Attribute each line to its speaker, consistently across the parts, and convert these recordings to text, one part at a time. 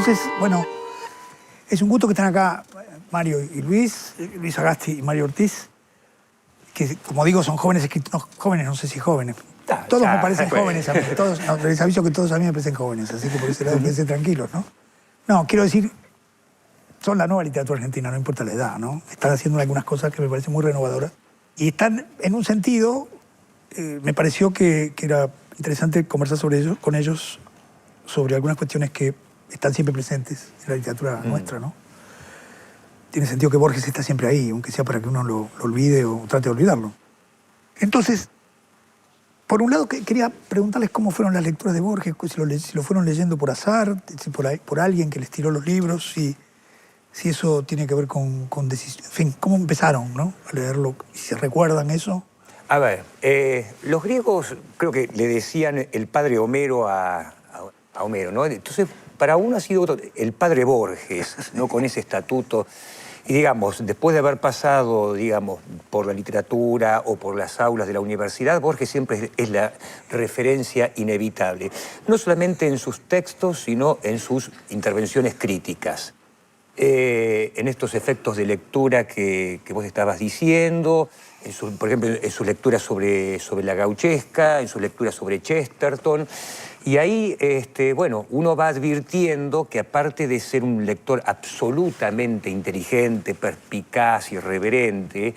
Speaker 1: Entonces, bueno, es un gusto que estén acá Mario y Luis, Luis Agasti y Mario Ortiz, que como digo son jóvenes escritores, no, jóvenes, no sé si jóvenes. Todos me parecen jóvenes a mí, todos, no, les aviso que todos a mí me parecen jóvenes, así que por ese lado quédense tranquilos, ¿no? No, quiero decir, son la nueva literatura argentina, no importa la edad, ¿no? Están haciendo algunas cosas que me parecen muy renovadoras. Y están, en un sentido, me pareció que era interesante conversar sobre ellos, con ellos sobre algunas cuestiones que están siempre presentes en la literatura nuestra, ¿no? Tiene sentido que Borges está siempre ahí, aunque sea para que uno lo olvide o trate de olvidarlo. Entonces, por un lado, quería preguntarles cómo fueron las lecturas de Borges, si lo fueron leyendo por azar, si por alguien que les tiró los libros, si eso tiene que ver con decisión. En fin, ¿cómo empezaron, ¿no? A leerlo? ¿Si se recuerdan eso?
Speaker 2: A ver, los griegos creo que le decían el padre Homero a Homero, ¿no? Entonces, para uno ha sido el padre Borges, ¿no? Con ese estatuto. Y digamos, después de haber pasado, digamos, por la literatura o por las aulas de la universidad, Borges siempre es la referencia inevitable. No solamente en sus textos, sino en sus intervenciones críticas. En estos efectos de lectura que vos estabas diciendo, por ejemplo, en sus lecturas sobre la gauchesca, en sus lecturas sobre Chesterton. Y ahí, bueno, uno va advirtiendo que aparte de ser un lector absolutamente inteligente, perspicaz, irreverente,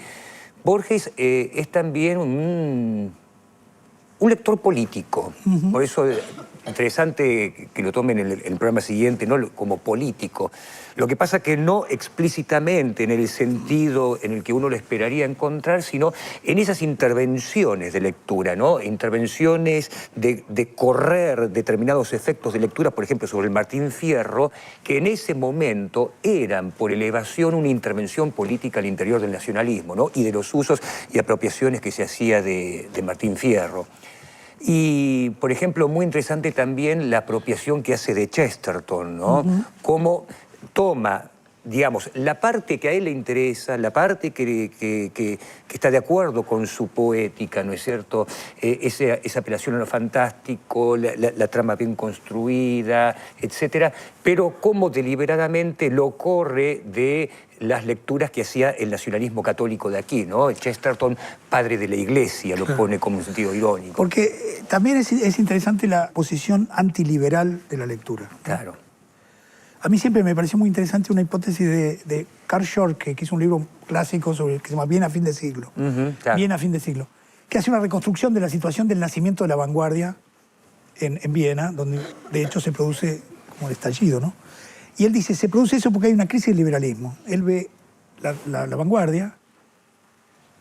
Speaker 2: Borges es también un lector político. Por eso es interesante que lo tomen en el programa siguiente, ¿no? Como político. Lo que pasa que no explícitamente en el sentido en el que uno lo esperaría encontrar, sino en esas intervenciones de lectura, ¿no? Intervenciones de correr determinados efectos de lectura, por ejemplo, sobre el Martín Fierro, que en ese momento eran, por elevación, una intervención política al interior del nacionalismo, ¿no? Y de los usos y apropiaciones que se hacía de Martín Fierro. Y, por ejemplo, muy interesante también la apropiación que hace de Chesterton, ¿no? Cómo toma, digamos, la parte que a él le interesa, la parte que está de acuerdo con su poética, ¿no es cierto? Esa apelación a lo fantástico, la trama bien construida, etcétera, pero cómo deliberadamente lo corre de las lecturas que hacía el nacionalismo católico de aquí, ¿no? Chesterton, padre de la Iglesia, lo pone como un sentido irónico.
Speaker 1: Porque también es interesante la posición antiliberal de la lectura, ¿no?
Speaker 2: Claro.
Speaker 1: A mí siempre me pareció muy interesante una hipótesis de Carl Schorke, que hizo un libro clásico que se llama Bien a fin de siglo.
Speaker 2: Claro.
Speaker 1: Bien a fin de siglo. Que hace una reconstrucción de la situación del nacimiento de la vanguardia en Viena, donde de hecho se produce como el estallido, ¿no? Y él dice, se produce eso porque hay una crisis del liberalismo. Él ve la vanguardia,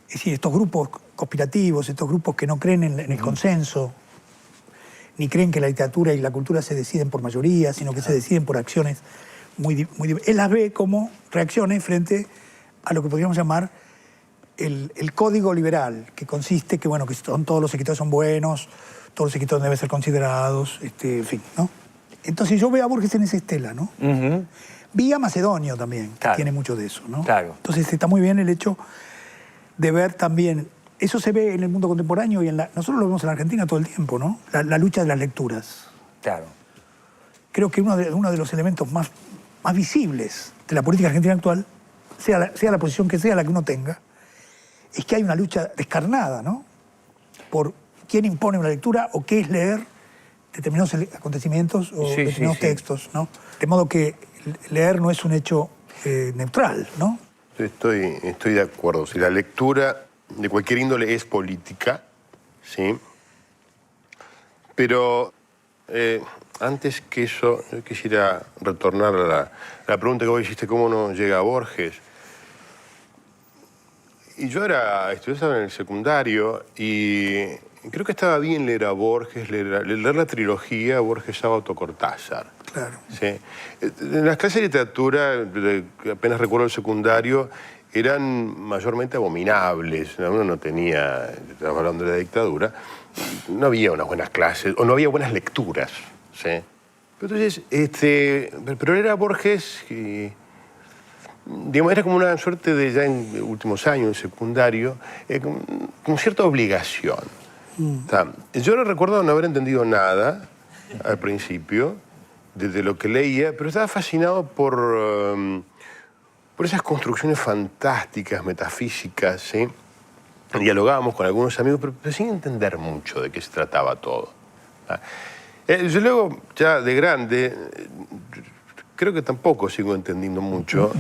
Speaker 1: es decir, estos grupos conspirativos, estos grupos que no creen en el consenso, ni creen que la literatura y la cultura se deciden por mayoría, sino que se deciden por acciones muy... Él las ve como reacciones frente a lo que podríamos llamar el código liberal, que consiste que, bueno, que todos los escritores son buenos, todos los escritores deben ser considerados, en fin, ¿no? Entonces yo veo a Borges en esa estela, ¿no? Vi a Macedonio también, que tiene mucho de eso, ¿no?
Speaker 2: Claro.
Speaker 1: Entonces está muy bien el hecho de ver también... Eso se ve en el mundo contemporáneo y nosotros lo vemos en la Argentina todo el tiempo, ¿no? La lucha de las lecturas.
Speaker 2: Claro.
Speaker 1: Creo que uno de los elementos más visibles de la política argentina actual, sea la posición que sea la que uno tenga, es que hay una lucha descarnada, ¿no? Por quién impone una lectura o qué es leer determinados acontecimientos o determinados textos, ¿no? De modo que leer no es un hecho neutral, ¿no?
Speaker 3: Estoy de acuerdo. Si la lectura de cualquier índole es política, ¿sí? Pero antes que eso, yo quisiera retornar a la pregunta que vos hiciste, ¿cómo no llega a Borges? Y yo estaba en el secundario y creo que estaba bien leer a Borges, leer la trilogía Borges, Sábato, Cortázar.
Speaker 1: Claro.
Speaker 3: ¿Sí? En las clases de literatura, que apenas recuerdo el secundario, eran mayormente abominables. Uno no tenía, estaba hablando de la dictadura, no había unas buenas clases, o no había buenas lecturas. ¿Sí? Entonces, pero era Borges, digamos, era como una suerte de, ya en últimos años, en secundario, con cierta obligación. O sea, yo no recuerdo no haber entendido nada al principio, de lo que leía, pero estaba fascinado por esas construcciones fantásticas, metafísicas, ¿sí? Dialogábamos con algunos amigos, pero sin entender mucho de qué se trataba todo. Yo luego, ya de grande, creo que tampoco sigo entendiendo mucho.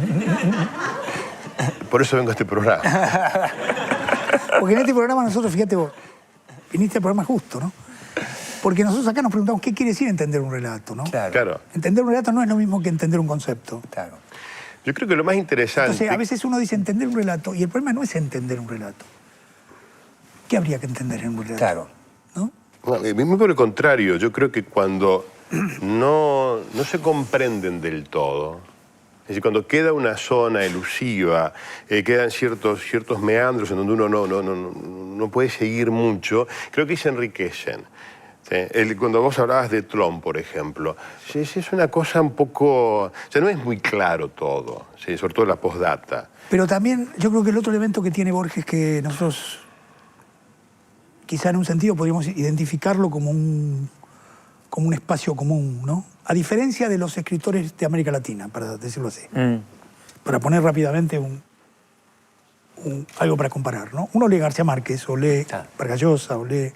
Speaker 3: Por eso vengo a este programa.
Speaker 1: Porque en este programa nosotros, fíjate vos, viniste al programa justo, ¿no? Porque nosotros acá nos preguntamos qué quiere decir entender un relato, ¿no?
Speaker 3: Claro.
Speaker 1: Entender un relato no es lo mismo que entender un concepto.
Speaker 2: Claro.
Speaker 3: Yo creo que lo más interesante...
Speaker 1: Entonces, a veces uno dice entender un relato, y el problema no es entender un relato. ¿Qué habría que entender en un relato?
Speaker 2: Claro.
Speaker 1: ¿No?
Speaker 3: Muy por el contrario, yo creo que cuando no se comprenden del todo, es decir, cuando queda una zona elusiva, quedan ciertos meandros en donde uno no puede seguir mucho, creo que ahí se enriquecen. ¿Sí? Cuando vos hablabas de Tlön, por ejemplo, sí, es una cosa un poco... O sea, no es muy claro todo, ¿sí? Sobre todo la postdata.
Speaker 1: Pero también yo creo que el otro elemento que tiene Borges que nosotros, quizá en un sentido, podríamos identificarlo como un espacio común, ¿no? A diferencia de los escritores de América Latina, para decirlo así. Para poner rápidamente algo para comparar, ¿no? Uno lee García Márquez, o lee Vargas Llosa, o lee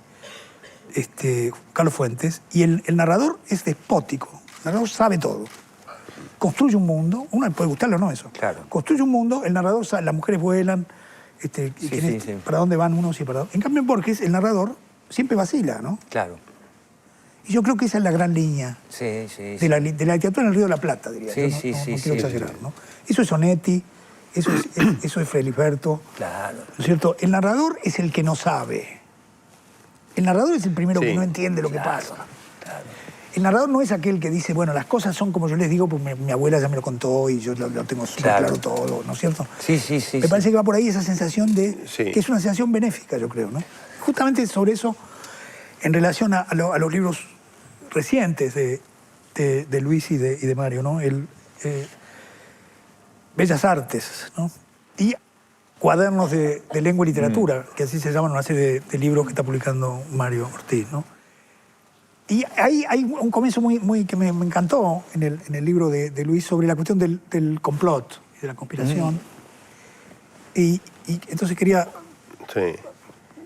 Speaker 1: Carlos Fuentes, y el narrador es despótico. El narrador sabe todo. Construye un mundo, uno puede gustarlo o no eso.
Speaker 2: Claro.
Speaker 1: Construye un mundo, el narrador sabe, las mujeres vuelan, para dónde van unos y para dónde. En cambio, en Borges, el narrador siempre vacila, ¿no?
Speaker 2: Claro.
Speaker 1: Y yo creo que esa es la gran línea de la literatura en el Río de la Plata, diría yo. No quiero exagerar, ¿no? Eso es Onetti, eso es Feliberto.
Speaker 2: Claro.
Speaker 1: ¿No es cierto? El narrador es el que no sabe. El narrador es el primero que no entiende lo que pasa.
Speaker 2: Claro.
Speaker 1: El narrador no es aquel que dice, bueno, las cosas son como yo les digo, porque mi abuela ya me lo contó y yo lo tengo súper claro todo, ¿no es cierto?
Speaker 2: Sí.
Speaker 1: Me parece que va por ahí esa sensación que es una sensación benéfica, yo creo, ¿no? Justamente sobre eso, en relación a los libros recientes de Luis y de Mario, ¿no? Bellas Artes, ¿no? Y Cuadernos de Lengua y Literatura, que así se llaman una serie de libros que está publicando Mario Ortiz, ¿no? Y ahí hay un comienzo muy que me encantó en el libro de Luis sobre la cuestión del complot y de la conspiración. Y entonces quería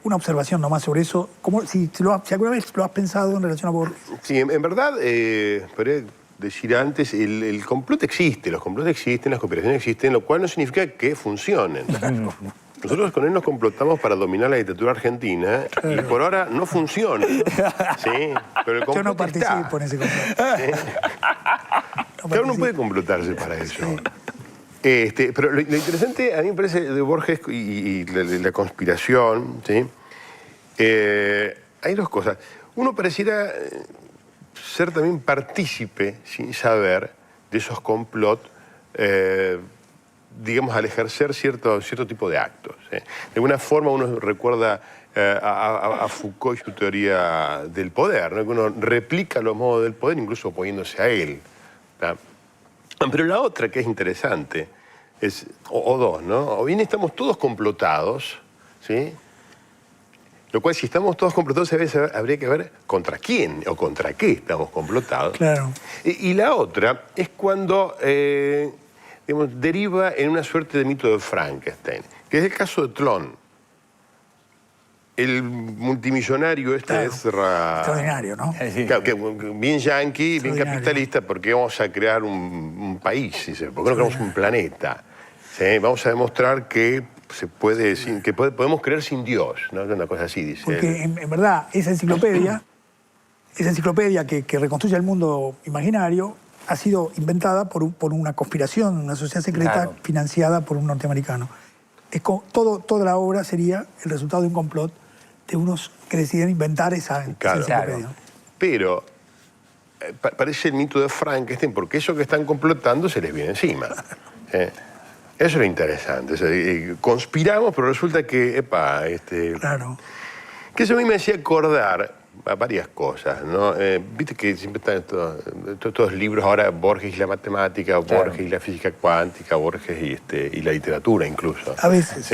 Speaker 1: una observación nomás sobre eso. Si alguna vez lo has pensado en relación a Borges.
Speaker 3: Sí, en verdad, podría decir antes, el complot existe, los complots existen, las conspiraciones existen, lo cual no significa que funcionen. Nosotros con él nos complotamos para dominar la literatura argentina y por ahora no funciona. ¿Sí? Pero el complot
Speaker 1: yo no participo en ese complot.
Speaker 3: Claro, uno puede complotarse para eso. Pero lo interesante a mí me parece de Borges y la conspiración, ¿sí? Hay dos cosas. Uno pareciera ser también partícipe, sin saber, de esos complots, digamos, al ejercer cierto tipo de actos. De alguna forma uno recuerda a Foucault y su teoría del poder, ¿no? Que uno replica los modos del poder incluso oponiéndose a él. ¿No? Pero la otra que es interesante es, o dos, ¿no? O bien estamos todos complotados, ¿sí? Lo cual, si estamos todos complotados, a veces habría que ver contra quién o contra qué estamos complotados.
Speaker 1: Claro.
Speaker 3: Y la otra es cuando digamos, deriva en una suerte de mito de Frankenstein, que es el caso de Tlön. El multimillonario
Speaker 1: extraordinario, ¿no?
Speaker 3: Claro, que bien yanqui, bien capitalista, porque vamos a crear un país, ¿por qué no creamos un planeta? ¿Sí? Vamos a demostrar que podemos creer sin Dios, ¿no? Una cosa así, dice.
Speaker 1: Porque en verdad esa enciclopedia que reconstruye el mundo imaginario ha sido inventada por una conspiración, una sociedad secreta financiada por un norteamericano. Toda la obra sería el resultado de un complot de unos que deciden inventar esa enciclopedia.
Speaker 3: Pero parece el mito de Frankenstein, porque eso que están complotando se les viene encima. Eso es lo interesante. O sea, conspiramos, pero resulta que,
Speaker 1: Claro.
Speaker 3: Que eso a mí me hacía acordar a varias cosas, ¿no? Viste que siempre están todos los libros ahora, Borges y la matemática, Borges y la física cuántica, Borges y la literatura incluso.
Speaker 1: A veces.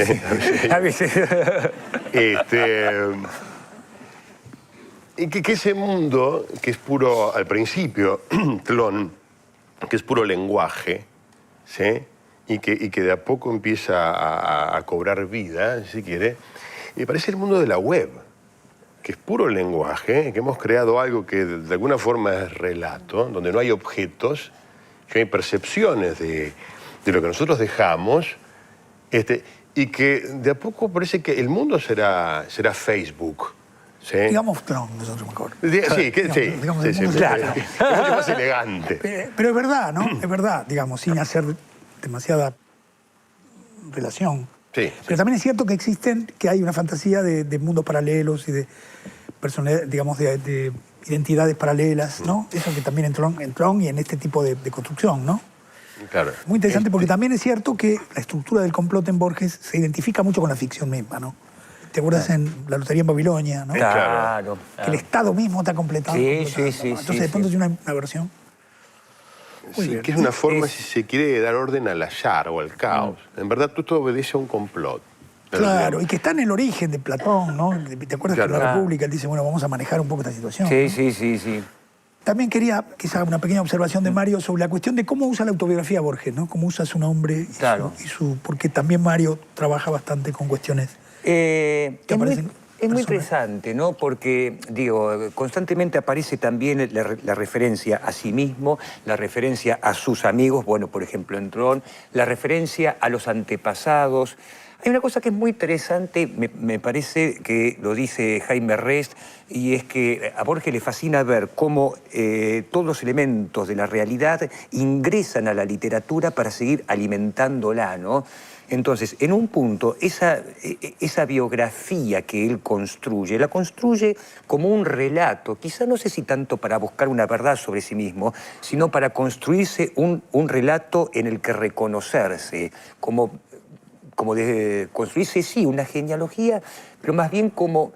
Speaker 2: A veces.
Speaker 3: Y que ese mundo, que es puro, al principio, Tlön, que es puro lenguaje, ¿sí? Y que de a poco empieza a cobrar vida, si quiere, me parece el mundo de la web, que es puro lenguaje, que hemos creado algo que de alguna forma es relato, donde no hay objetos, que hay percepciones de lo que nosotros dejamos, y que de a poco parece que el mundo será Facebook. ¿Sí?
Speaker 1: Digamos Tron, nosotros mejor.
Speaker 3: Digamos, claro. Es mucho más elegante.
Speaker 1: Pero es verdad, ¿no? Es verdad, digamos, sin hacer demasiada relación.
Speaker 3: Sí.
Speaker 1: Pero también es cierto que hay una fantasía de mundos paralelos y de personalidades, digamos, de identidades paralelas, ¿no? Eso que también en Tron y en este tipo de construcción, ¿no?
Speaker 3: Claro.
Speaker 1: Muy interesante porque también es cierto que la estructura del complot en Borges se identifica mucho con la ficción misma, ¿no? ¿Te acuerdas en La Lotería en Babilonia, no?
Speaker 2: Claro.
Speaker 1: Que el Estado mismo está completado.
Speaker 2: Sí.
Speaker 1: Entonces, de pronto tiene una versión.
Speaker 3: Sí, que es una forma, si se quiere, de dar orden al azar o al caos. En verdad, todo obedece a un complot.
Speaker 1: Claro, y que está en el origen de Platón, ¿no? ¿Te acuerdas que en la República él dice, bueno, vamos a manejar un poco esta situación?
Speaker 2: Sí.
Speaker 1: También quería quizá una pequeña observación de Mario sobre la cuestión de cómo usa la autobiografía Borges, ¿no? Cómo usa su nombre porque también Mario trabaja bastante con cuestiones
Speaker 2: es muy interesante, ¿no? Porque, digo, constantemente aparece también la referencia a sí mismo, la referencia a sus amigos, bueno, por ejemplo, en Tron, la referencia a los antepasados. Hay una cosa que es muy interesante, me parece que lo dice Jaime Rest, y es que a Borges le fascina ver cómo todos los elementos de la realidad ingresan a la literatura para seguir alimentándola, ¿no? Entonces, en un punto, esa biografía que él construye, la construye como un relato, quizá no sé si tanto para buscar una verdad sobre sí mismo, sino para construirse un relato en el que reconocerse, como de construirse, sí, una genealogía, pero más bien como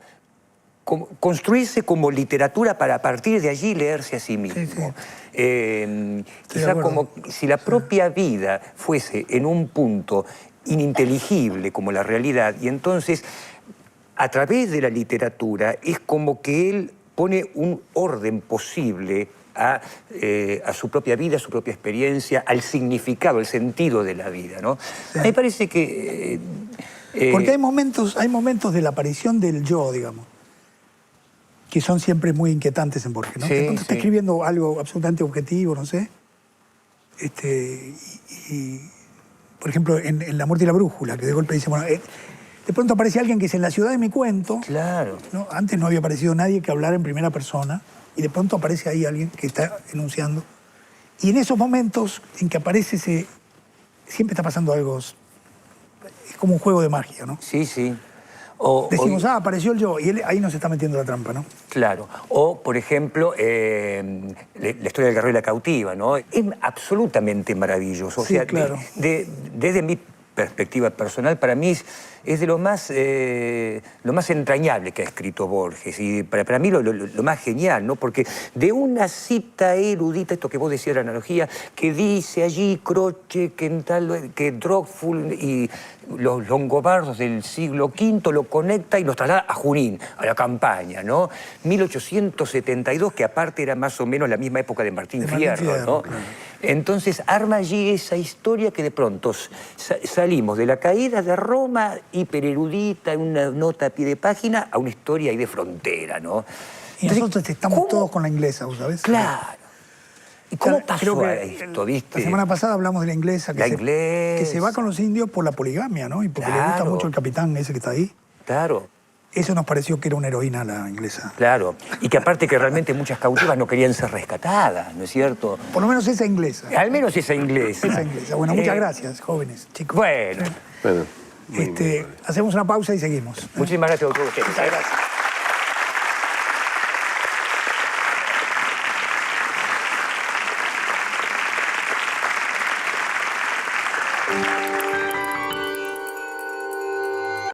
Speaker 2: construirse como literatura para a partir de allí leerse a sí mismo. Quizá como si la propia vida fuese en un punto ininteligible como la realidad, y entonces a través de la literatura es como que él pone un orden posible a su propia vida, a su propia experiencia, al significado, al sentido de la vida, ¿no? Sí. A mí me parece que...
Speaker 1: porque hay momentos de la aparición del yo, digamos, que son siempre muy inquietantes en Borges, ¿no?
Speaker 2: Sí,
Speaker 1: de pronto está escribiendo algo absolutamente objetivo, no sé. Por ejemplo, en La muerte y la brújula, que de golpe dice, bueno, de pronto aparece alguien que es en la ciudad de mi cuento.
Speaker 2: Claro.
Speaker 1: ¿No? Antes no había aparecido nadie que hablara en primera persona, y de pronto aparece ahí alguien que está enunciando. Y en esos momentos en que aparece siempre está pasando algo, es como un juego de magia, ¿no?
Speaker 2: Sí.
Speaker 1: Decimos, apareció el yo, y él ahí nos está metiendo la trampa, ¿no?
Speaker 2: Claro. O, por ejemplo, la historia del guerrero y la cautiva, ¿no? Es absolutamente maravilloso. O sea,
Speaker 1: claro.
Speaker 2: Desde mi perspectiva personal, para mí es de lo más entrañable que ha escrito Borges. Y para mí lo más genial, ¿no? Porque de una cita erudita, esto que vos decías de la analogía, que dice allí Croce, que Droghful y los longobardos del siglo V lo conecta y nos traslada a Junín, a la campaña, ¿no? 1872, que aparte era más o menos la misma época de Martín Fierro, ¿no? Claro. Entonces arma allí esa historia que de pronto salimos de la caída de Roma hipererudita, en una nota a pie de página, a una historia ahí de frontera, ¿no?
Speaker 1: Y entonces, nosotros estamos todos con la inglesa, ¿sabes?
Speaker 2: Claro. ¿Y cómo pasó esto, viste?
Speaker 1: La semana pasada hablamos de la inglesa, que se va con los indios por la poligamia, ¿no? Y porque le gusta mucho el capitán ese que está ahí.
Speaker 2: Claro.
Speaker 1: Eso nos pareció que era una heroína la inglesa.
Speaker 2: Claro. Y que aparte que realmente muchas cautivas no querían ser rescatadas, ¿no es cierto?
Speaker 1: Por lo menos esa inglesa.
Speaker 2: Al menos esa inglesa.
Speaker 1: Esa inglesa. Bueno, muchas gracias, jóvenes, chicos.
Speaker 2: Bueno.
Speaker 3: Bueno,
Speaker 1: hacemos una pausa y seguimos.
Speaker 2: Muchísimas gracias, doctor.
Speaker 1: Muchas gracias.